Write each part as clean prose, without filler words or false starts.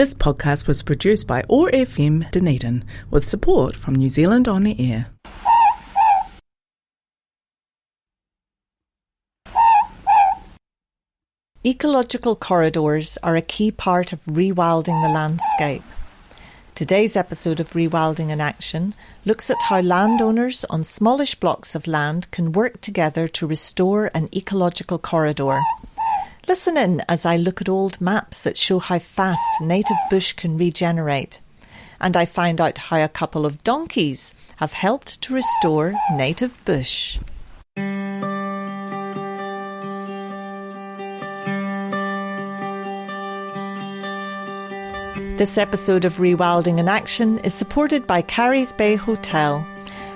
This podcast was produced by OAR FM Dunedin with support from New Zealand On Air. Ecological corridors are a key part of rewilding the landscape. Today's episode of Rewilding in Action looks at how landowners on smallish blocks of land can work together to restore an ecological corridor. Listen in as I look at old maps that show how fast native bush can regenerate. And I find out how a couple of donkeys have helped to restore native bush. This episode of Rewilding in Action is supported by Carries Bay Hotel,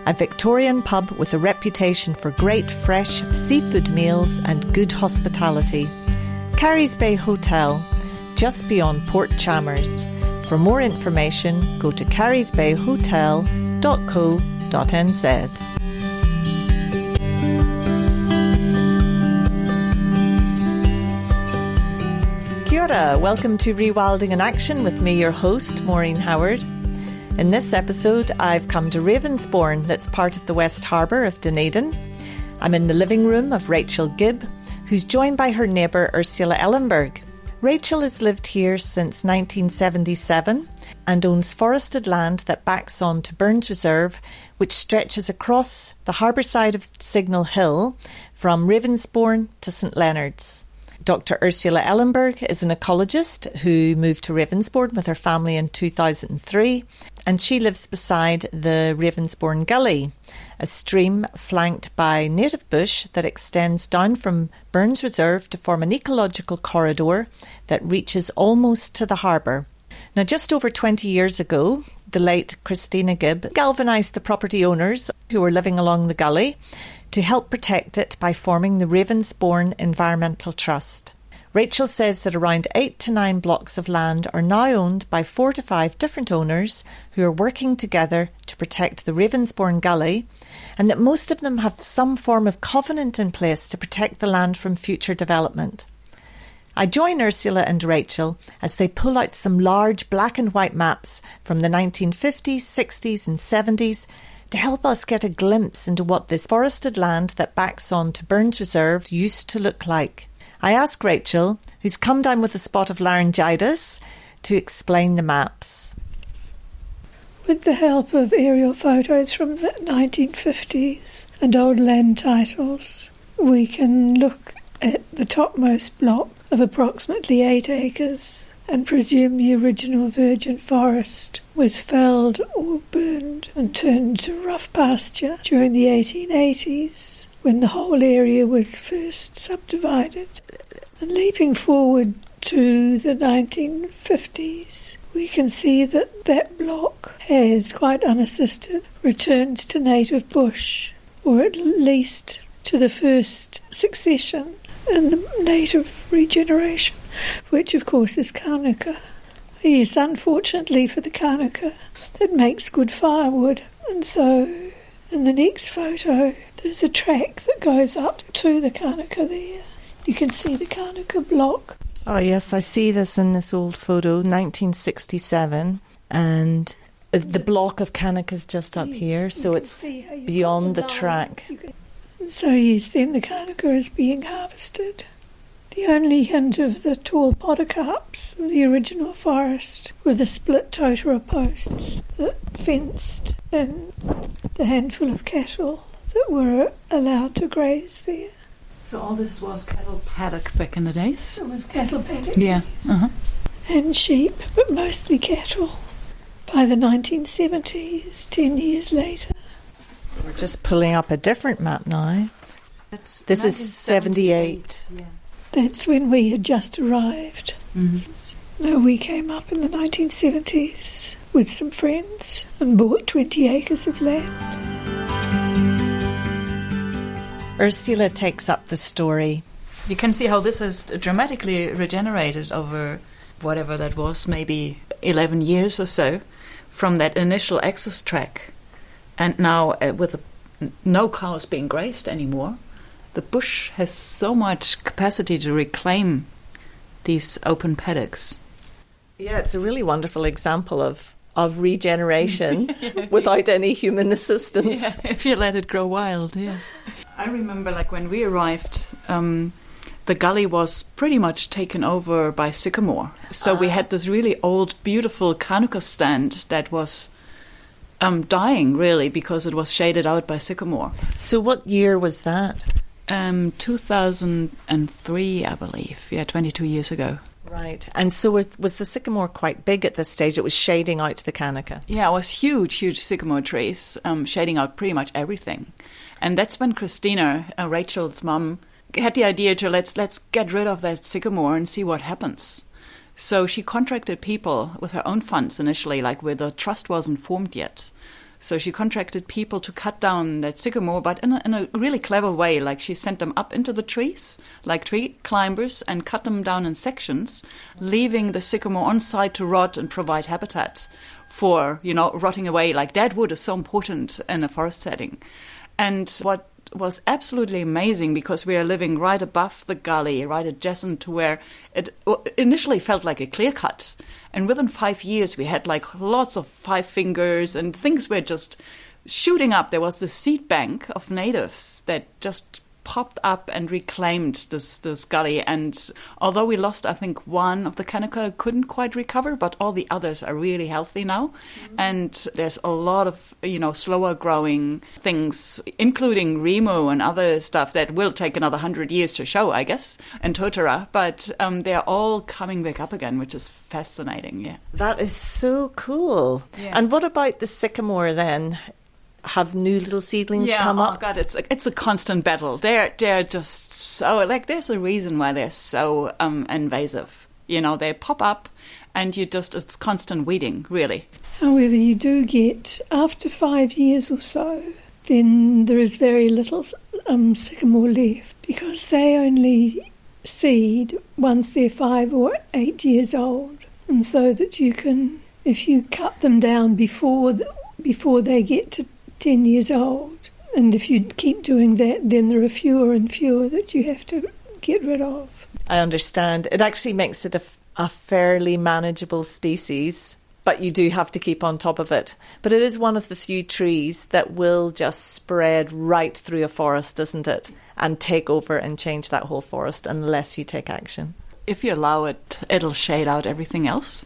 a Victorian pub with a reputation for great fresh seafood meals and good hospitality. Carries Bay Hotel, just beyond Port Chalmers. For more information, go to carriesbayhotel.co.nz. Kia ora, welcome to Rewilding in Action with me, your host, Maureen Howard. In this episode, I've come to Ravensbourne, that's part of the West Harbour of Dunedin. I'm in the living room of Rachel Gibb, who's joined by her neighbour Ursula Ellenberg. Rachel has lived here since 1977 and owns forested land that backs on to Burns Reserve, which stretches across the harbour side of Signal Hill from Ravensbourne to St Leonard's. Dr. Ursula Ellenberg is an ecologist who moved to Ravensbourne with her family in 2003, and she lives beside the Ravensbourne Gully, a stream flanked by native bush that extends down from Burns Reserve to form an ecological corridor that reaches almost to the harbour. Now, just over 20 years ago, the late Christina Gibb galvanised the property owners who were living along the gully to help protect it by forming the Ravensbourne Environmental Trust. Rachel says that around 8 to 9 blocks of land are now owned by 4 to 5 different owners who are working together to protect the Ravensbourne Gully, and that most of them have some form of covenant in place to protect the land from future development. I join Ursula and Rachel as they pull out some large black and white maps from the 1950s, 60s and 70s to help us get a glimpse into what this forested land that backs on to Burns Reserve used to look like. I ask Rachel, who's come down with a spot of laryngitis, to explain the maps. With the help of aerial photos from the 1950s and old land titles, we can look at the topmost block of approximately 8 acres and presume the original virgin forest was felled or burned and turned to rough pasture during the 1880s, when the whole area was first subdivided. And leaping forward to the 1950s, we can see that that block has, quite unassisted, returned to native bush, or at least to the first succession and the native regeneration, which of course is kānuka. Yes, unfortunately for the kānuka, it makes good firewood. And so in the next photo, there's a track that goes up to the kānuka there. You can see the kānuka block. Oh yes, I see this in this old photo, 1967, and the block of kānuka is just up here, so it's beyond the track. So yes, then the kānuka is being harvested. The only hint of the tall podocarps of the original forest were the split totara posts that fenced in the handful of cattle that were allowed to graze there. So all this was cattle paddock back in the days? It was cattle paddock. Yeah. Uh-huh. And sheep, but mostly cattle. By the 1970s, 10 years later. So we're just pulling up a different map now. This is 78. Yeah. That's when we had just arrived. Mm-hmm. No, we came up in the 1970s with some friends and bought 20 acres of land. Ursula takes up the story. You can see how this has dramatically regenerated over whatever that was, maybe 11 years or so, from that initial access track. And now with no cows being grazed anymore, the bush has so much capacity to reclaim these open paddocks. Yeah, it's a really wonderful example of regeneration without any human assistance. Yeah, if you let it grow wild, yeah. I remember like when we arrived, the gully was pretty much taken over by sycamore. So we had this really old, beautiful canucus stand that was dying, really, because it was shaded out by sycamore. So what year was that? 2003, I believe. Yeah, 22 years ago. Right. And so was the sycamore quite big at this stage? It was shading out the canuca? Yeah, it was huge sycamore trees, shading out pretty much everything. And that's when Christina, Rachel's mum, had the idea to let's get rid of that sycamore and see what happens. So she contracted people with her own funds initially, like where the trust wasn't formed yet. So she contracted people to cut down that sycamore, but in a really clever way. Like she sent them up into the trees, like tree climbers, and cut them down in sections, leaving the sycamore on site to rot and provide habitat for, rotting away. Like dead wood is so important in a forest setting. And what was absolutely amazing, because we are living right above the gully, right adjacent to where it initially felt like a clear cut. And within 5 years, we had like lots of 5 fingers and things were just shooting up. There was this seed bank of natives that just popped up and reclaimed this gully. And although we lost, I think, one of the canuca couldn't quite recover, but all the others are really healthy now. Mm-hmm. And there's a lot of, slower growing things, including Remo and other stuff that will take another 100 years to show, I guess, and Totara. But they're all coming back up again, which is fascinating, yeah. That is so cool. Yeah. And what about the sycamore then? Have new little seedlings come up? Oh God, it's a constant battle. They're just so, like, there's a reason why they're so invasive. They pop up and it's constant weeding, really. However, you do get, after 5 years or so, then there is very little sycamore left, because they only seed once they're 5 or 8 years old. And so that you can, if you cut them down before they get to 10 years old, and if you keep doing that, then there are fewer and fewer that you have to get rid of. I understand. It actually makes it a fairly manageable species, but you do have to keep on top of it. But it is one of the few trees that will just spread right through a forest, isn't it? And take over and change that whole forest unless you take action. If you allow it, it'll shade out everything else.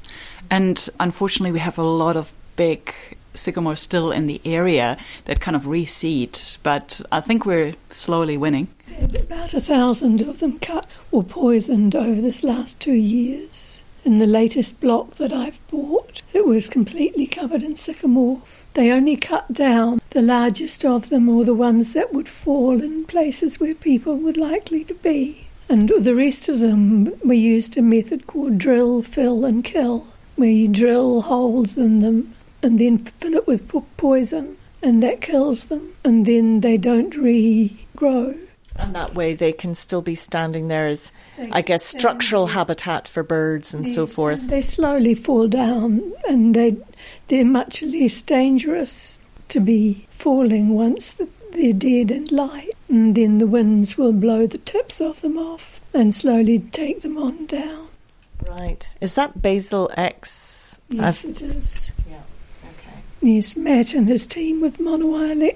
And unfortunately, we have a lot of big sycamore still in the area that kind of reseed, but I think we're slowly winning. About 1,000 of them cut or poisoned over this last 2 years. In the latest block that I've bought, it was completely covered in sycamore. They only cut down the largest of them, or the ones that would fall in places where people would likely to be. And the rest of them, we used a method called drill, fill and kill, where you drill holes in them and then fill it with poison, and that kills them, and then they don't regrow. And that way they can still be standing there as, I guess, structural habitat for birds and so forth. They slowly fall down, and they're much less dangerous to be falling once they're dead and light, and then the winds will blow the tips of them off and slowly take them on down. Right. Is that Basil X? Yes, it is. Yeah. Okay. Yes, Matt and his team with Monowile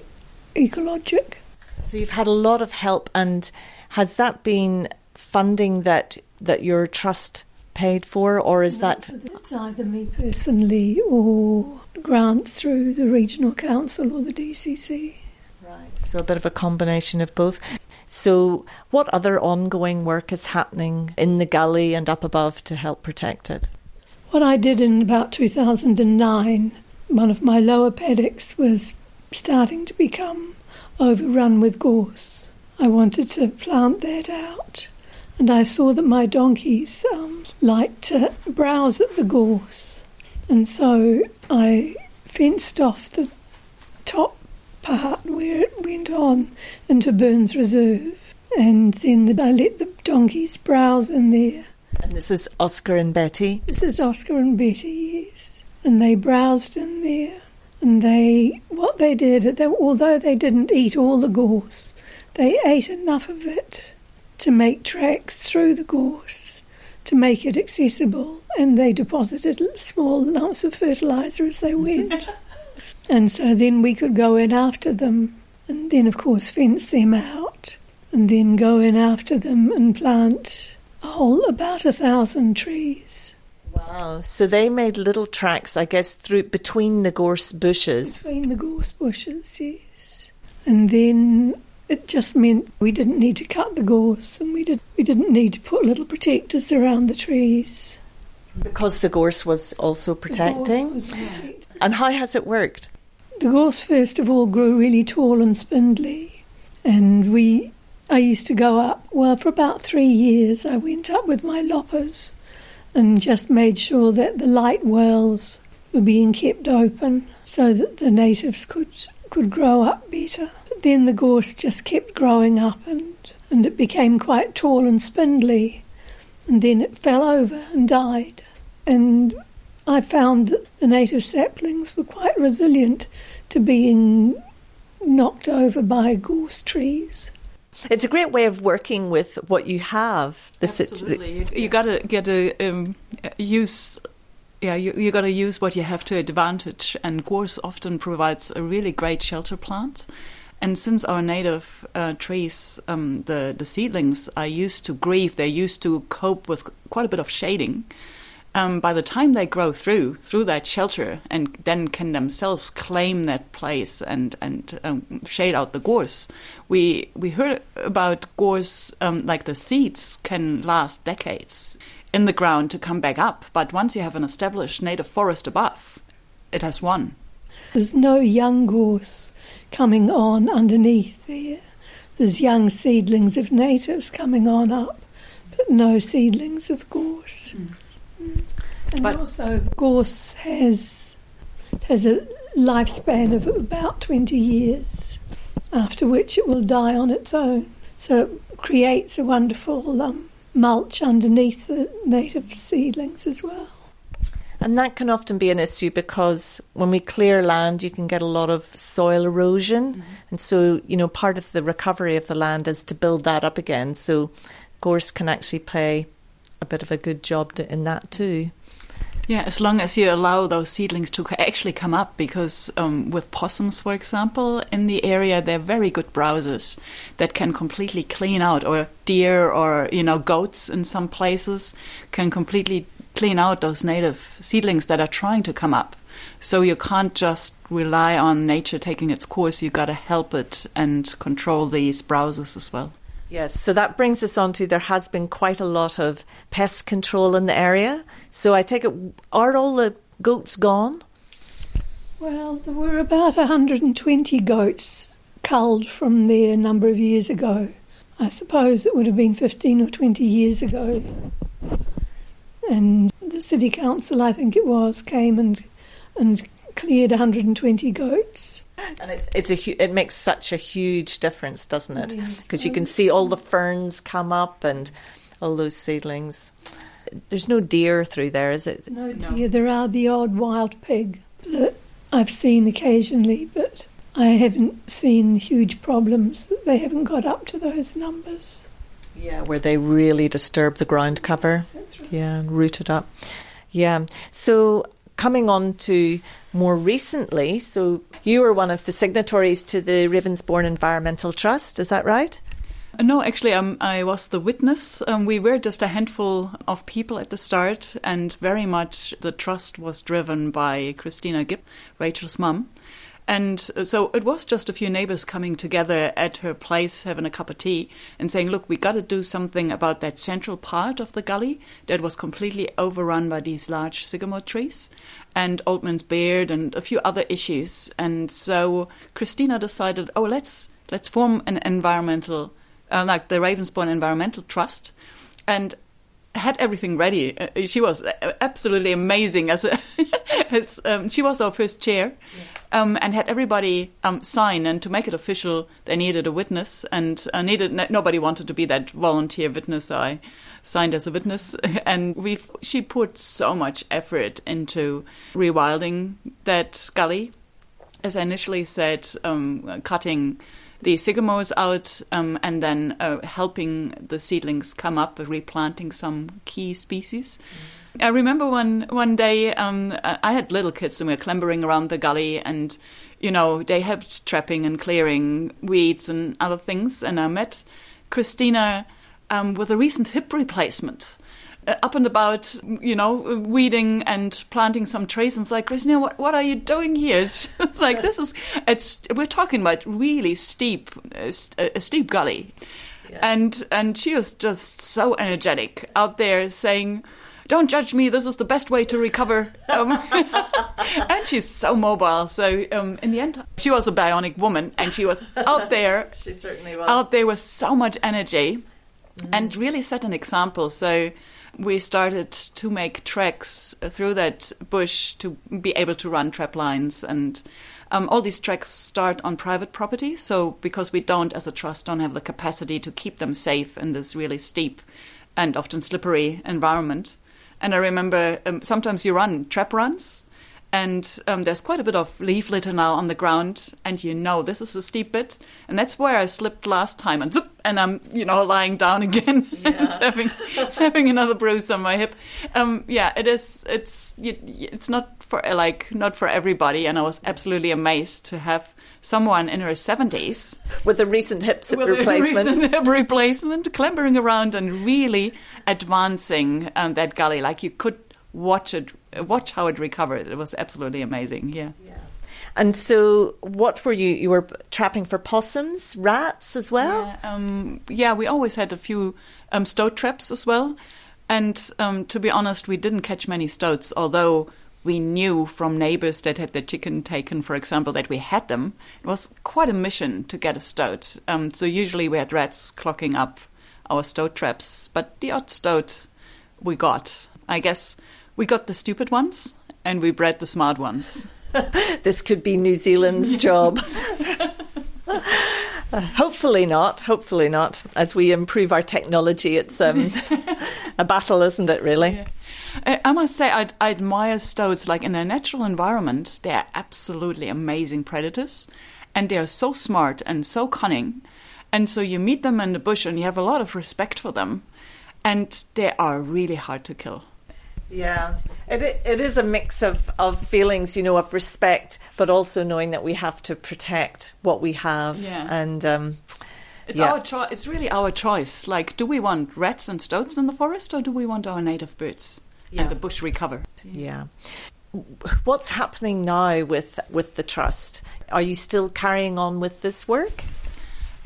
Ecologic. So you've had a lot of help, and has that been funding that your trust paid for, or is that... It's either me personally or grants through the Regional Council or the DCC. Right, so a bit of a combination of both. So what other ongoing work is happening in the gully and up above to help protect it? What I did in about 2009, one of my lower paddocks was starting to become overrun with gorse. I wanted to plant that out, and I saw that my donkeys liked to browse at the gorse, and so I fenced off the top part where it went on into Burns Reserve, and then I let the donkeys browse in there. And this is Oscar and Betty? This is Oscar and Betty, yes. And they browsed in there. And what they did, although they didn't eat all the gorse, they ate enough of it to make tracks through the gorse to make it accessible, and they deposited small lumps of fertiliser as they went. And so then we could go in after them, and then of course fence them out, and then go in after them and plant about 1,000 trees. Wow, so they made little tracks, I guess, between the gorse bushes. Between the gorse bushes, yes. And then it just meant we didn't need to cut the gorse, and we didn't need to put little protectors around the trees. Because the gorse was also protecting? And how has it worked? The gorse, first of all, grew really tall and spindly, and I used to go up, for about 3 years I went up with my loppers and just made sure that the light wells were being kept open so that the natives could grow up better. But then the gorse just kept growing up and it became quite tall and spindly, and then it fell over and died. And I found that the native saplings were quite resilient to being knocked over by gorse trees. It's a great way of working with what you have. Absolutely, you gotta use. Yeah, you got to use what you have to advantage, and gorse often provides a really great shelter plant. And since our native trees, the seedlings are used to grieve, they're used to cope with quite a bit of shading. By the time they grow through that shelter and then can themselves claim that place and shade out the gorse, we heard about gorse like the seeds can last decades in the ground to come back up. But once you have an established native forest above, it has won. There's no young gorse coming on underneath there. There's young seedlings of natives coming on up, but no seedlings of gorse. And But also gorse has a lifespan of about 20 years, after which it will die on its own. So it creates a wonderful mulch underneath the native seedlings as well. And that can often be an issue because when we clear land, you can get a lot of soil erosion. And so, part of the recovery of the land is to build that up again. So gorse can actually play a bit of a good job in that too. yeah, as long as you allow those seedlings to actually come up, because with possums, for example, in the area, they're very good browsers that can completely clean out, or deer or, goats in some places can completely clean out those native seedlings that are trying to come up. So you can't just rely on nature taking its course. You got to help it and control these browsers as well. Yes, so that brings us on to there has been quite a lot of pest control in the area. So I take it, are all the goats gone? Well, there were about 120 goats culled from there a number of years ago. I suppose it would have been 15 or 20 years ago. And the city council, I think it was, came and cleared 120 goats. And it makes such a huge difference, doesn't it? Because you can see all the ferns come up and all those seedlings. There's no deer through there, is it? No deer. There are the odd wild pig that I've seen occasionally, but I haven't seen huge problems. They haven't got up to those numbers. Yeah, where they really disturb the ground cover. Yes, that's right. Yeah, and root it up. Yeah. So coming on to more recently, so you were one of the signatories to the Ravensbourne Environmental Trust, is that right? No, actually, I was the witness. We were just a handful of people at the start, and very much the trust was driven by Christina Gibb, Rachel's mum. And so it was just a few neighbours coming together at her place, having a cup of tea, and saying, look, we got to do something about that central part of the gully that was completely overrun by these large sycamore trees and Old Man's Beard and a few other issues. And so Christina decided, let's form an environmental, like the Ravensbourne Environmental Trust, and had everything ready. She was absolutely amazing she was our first chair. Yeah. And had everybody sign, and to make it official, they needed a witness, and nobody wanted to be that volunteer witness, so I signed as a witness. And she put so much effort into rewilding that gully. As I initially said, cutting the sycamores out, and then helping the seedlings come up, replanting some key species. I remember one day I had little kids and we were clambering around the gully, and they helped trapping and clearing weeds and other things. And I met Christina with a recent hip replacement. Up and about, weeding and planting some trees. And it's like, Christina, what are you doing here? It's like, we're talking about really a steep gully. Yeah. And she was just so energetic out there saying, don't judge me, this is the best way to recover. And she's so mobile. So in the end, she was a bionic woman, and she was out there. She certainly was. Out there with so much energy and really set an example. So we started to make tracks through that bush to be able to run trap lines. And all these tracks start on private property. So because we as a trust, don't have the capacity to keep them safe in this really steep and often slippery environment. And I remember sometimes you run trap runs, and there's quite a bit of leaf litter now on the ground, and this is a steep bit. And that's where I slipped last time, and zip, and I'm, lying down again and having another bruise on my hip. It's not for everybody. And I was absolutely amazed to have someone in her 70s with a recent hip replacement, clambering around and really advancing that gully. Like you could watch how it recovered. It was absolutely amazing. Yeah. And so what were you were trapping for possums, rats as well? We always had a few stoat traps as well. And to be honest, we didn't catch many stoats, although we knew from neighbors that had their chicken taken, for example, that we had them. It was quite a mission to get a stoat. So usually we had rats clogging up our stoat traps, but the odd stoat we got. I guess we got the stupid ones and we bred the smart ones. This could be New Zealand's job. Hopefully not. As we improve our technology, it's a battle, isn't it, really? Yeah. I must say, I admire stoats. Like in their natural environment, they are absolutely amazing predators. And they are so smart and so cunning. And so you meet them in the bush and you have a lot of respect for them. And they are really hard to kill. Yeah, it is a mix of feelings, of respect, but also knowing that we have to protect what we have. Yeah. And it's our choice. It's really our choice. Like, do we want rats and stoats in the forest, or do we want our native birds and the bush recover? Yeah. What's happening now with the trust? Are you still carrying on with this work?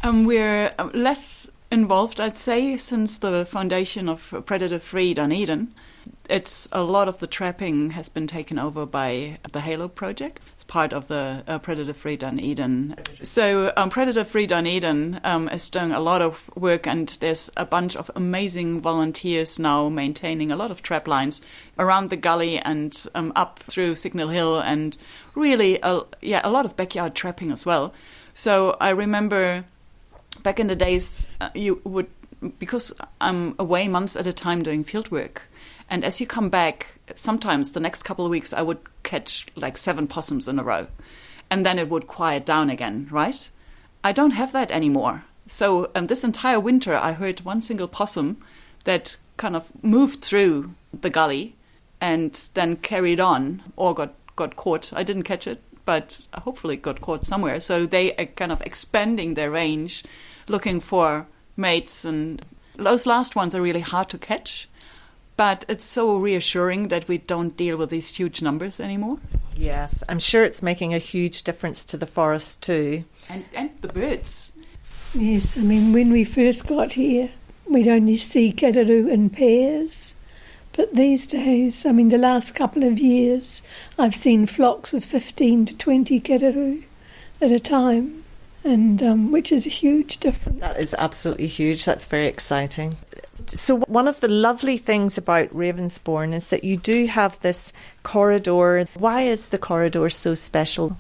We're less involved, I'd say, since the foundation of Predator-Free Dunedin. It's a lot of the trapping has been taken over by the Halo project. It's part of the Predator-Free Dunedin. So Predator-Free Dunedin is doing a lot of work, and there's a bunch of amazing volunteers now maintaining a lot of trap lines around the gully and up through Signal Hill, and really a lot of backyard trapping as well. So I remember back in the days you would, because I'm away months at a time doing field work, and as you come back, sometimes the next couple of weeks I would catch like 7 possums in a row. And then it would quiet down again, right? I don't have that anymore. So this entire winter I heard one single possum that kind of moved through the gully and then carried on or got caught. I didn't catch it, but hopefully got caught somewhere. So they are kind of expanding their range, looking for mates. And those last ones are really hard to catch. But it's so reassuring that we don't deal with these huge numbers anymore. Yes, I'm sure it's making a huge difference to the forest too. And the birds. Yes, I mean, when we first got here, we'd only see kidderoo in pairs. But these days, I mean, the last couple of years, I've seen flocks of 15 to 20 kidderoo at a time, and which is a huge difference. That is absolutely huge. That's very exciting. So one of the lovely things about Ravensbourne is that you do have this corridor. Why is the corridor so special?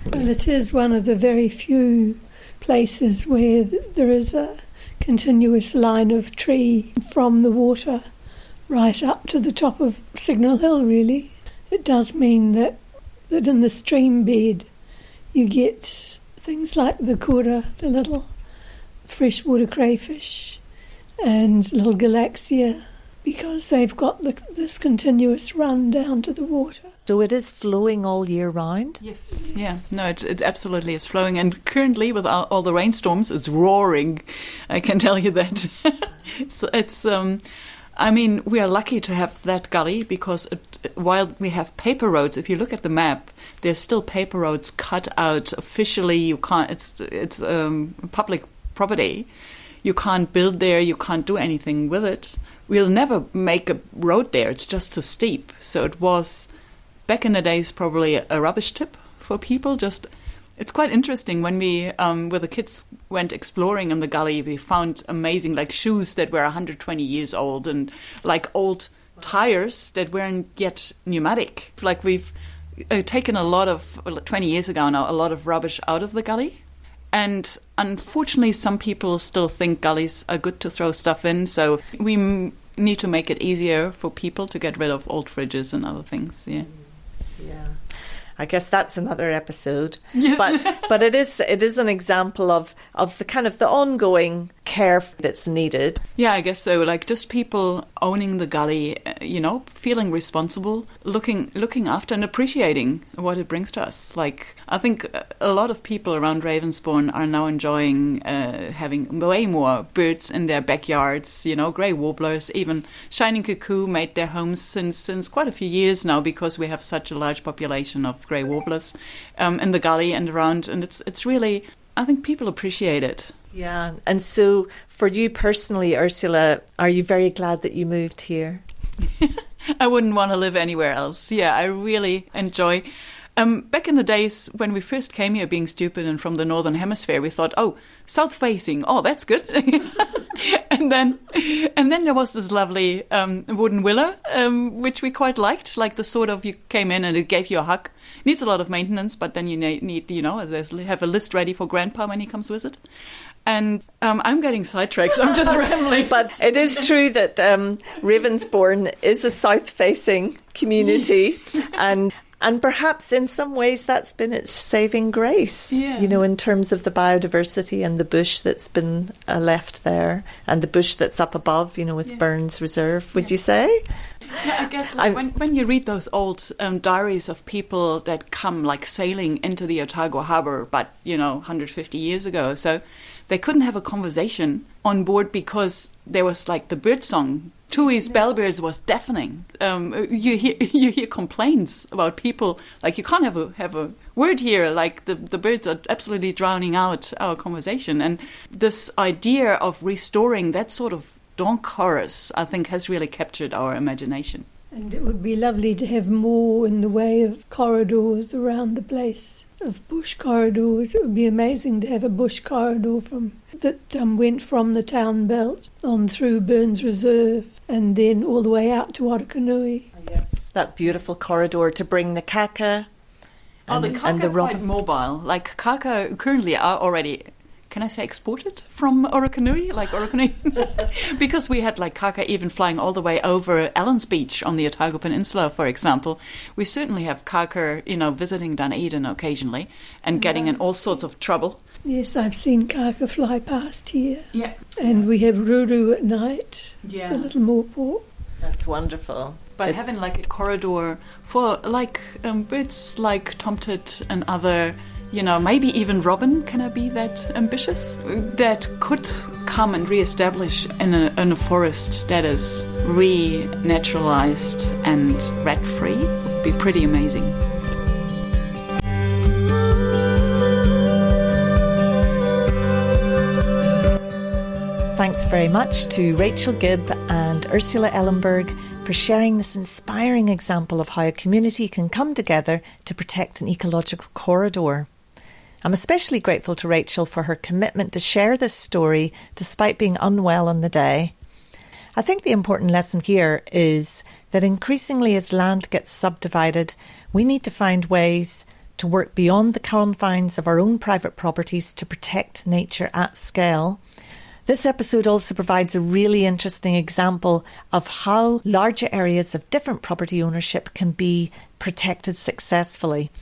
Well, it is one of the very few places where there is a continuous line of tree from the water right up to the top of Signal Hill, really. It does mean that in the stream bed you get things like the kura, the little freshwater crayfish, and little galaxia, because they've got this continuous run down to the water. So it is flowing all year round? Yes. Yeah. No, it absolutely is flowing. And currently, with all the rainstorms, it's roaring. I can tell you that. I mean, we are lucky to have that gully because while we have paper roads, if you look at the map, there's still paper roads cut out officially. You can't. It's public property. You can't build there. You can't do anything with it. We'll never make a road there. It's just too steep. So it was, back in the days, probably a rubbish tip for people. It's quite interesting when we, with the kids, went exploring in the gully. We found amazing, like, shoes that were 120 years old and like old tires that weren't yet pneumatic. Like, we've taken a lot of, 20 years ago now, a lot of rubbish out of the gully. And unfortunately, some people still think gullies are good to throw stuff in. So we need to make it easier for people to get rid of old fridges and other things. Yeah. Yeah. I guess that's another episode. Yes. But it is an example of the kind of the ongoing care that's needed. Yeah, I guess so. Like, just people owning the gully, feeling responsible, looking after and appreciating what it brings to us. Like, I think a lot of people around Ravensbourne are now enjoying having way more birds in their backyards, grey warblers, even shining cuckoo made their homes since quite a few years now because we have such a large population of grey warblers in the gully and around. And it's really, I think people appreciate it. Yeah. And so for you personally, Ursula, are you very glad that you moved here? I wouldn't want to live anywhere else. Yeah, I really enjoy. Back in the days when we first came here, being stupid and from the Northern Hemisphere, we thought, oh, south facing, oh, that's good. and then there was this lovely wooden villa, which we quite liked, like the sort of, you came in and it gave you a hug. Needs a lot of maintenance, but then you need, have a list ready for Grandpa when he comes visit. And I'm getting sidetracked. I'm just rambling. But it is true that Ravensbourne is a south-facing community, and perhaps in some ways that's been its saving grace. Yeah. In terms of the biodiversity and the bush that's been left there, and the bush that's up above. With Burns Reserve. Would you say? Yeah, I guess when you read those old diaries of people that come like sailing into the Otago harbour, but 150 years ago, so they couldn't have a conversation on board because there was like the bird song. Tui's bellbirds was deafening. You hear complaints about people like you can't have a word here. Like the birds are absolutely drowning out our conversation. And this idea of restoring that sort of dawn chorus, I think, has really captured our imagination. And it would be lovely to have more in the way of corridors around the place, of bush corridors. It would be amazing to have a bush corridor that went from the town belt on through Burns Reserve and then all the way out to Watakanui. Yes, that beautiful corridor to bring the kaka. The kaka are quite mobile. Like kaka currently are already, can I say, exported from Orokonui? Because we had like kaka even flying all the way over Allen's Beach on the Otago Peninsula, for example. We certainly have kaka, visiting Dunedin occasionally and getting in all sorts of trouble. Yes, I've seen kaka fly past here. Yeah. And we have ruru at night. Yeah. A little more pork. That's wonderful. But having like a corridor for like birds like tomtit and other, maybe even robin, can I be that ambitious? That could come and re-establish in a forest that is re-naturalized and rat-free would be pretty amazing. Thanks very much to Rachel Gibb and Ursula Ellenberg for sharing this inspiring example of how a community can come together to protect an ecological corridor. I'm especially grateful to Rachel for her commitment to share this story despite being unwell on the day. I think the important lesson here is that increasingly as land gets subdivided, we need to find ways to work beyond the confines of our own private properties to protect nature at scale. This episode also provides a really interesting example of how larger areas of different property ownership can be protected successfully.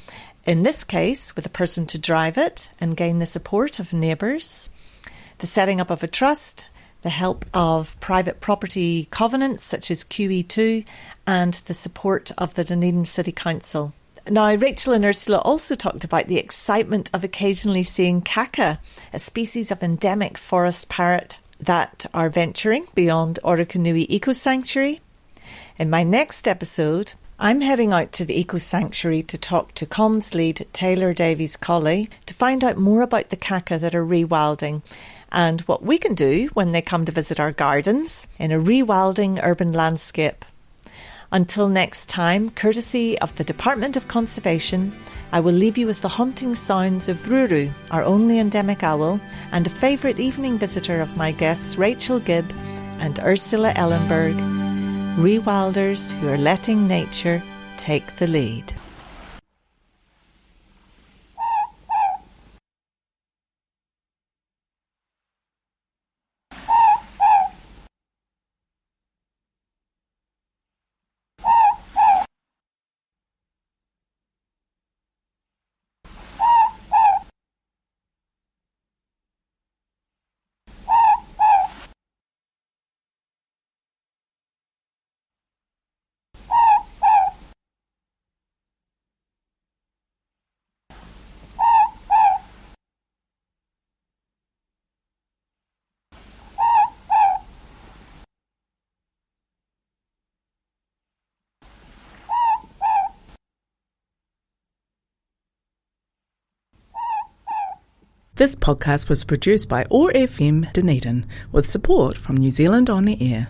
in this case with a person to drive it and gain the support of neighbours, the setting up of a trust, the help of private property covenants such as QE2, and the support of the Dunedin City Council. Now, Rachel and Ursula also talked about the excitement of occasionally seeing kaka, a species of endemic forest parrot that are venturing beyond Orokonui Eco Sanctuary. In my next episode, I'm heading out to the Eco Sanctuary to talk to comms lead Taylor Davies-Colley to find out more about the kaka that are rewilding and what we can do when they come to visit our gardens in a rewilding urban landscape. Until next time, courtesy of the Department of Conservation, I will leave you with the haunting sounds of Ruru, our only endemic owl, and a favourite evening visitor of my guests Rachel Gibb and Ursula Ellenberg, rewilders who are letting nature take the lead. This podcast was produced by OAR FM Dunedin with support from New Zealand On the Air.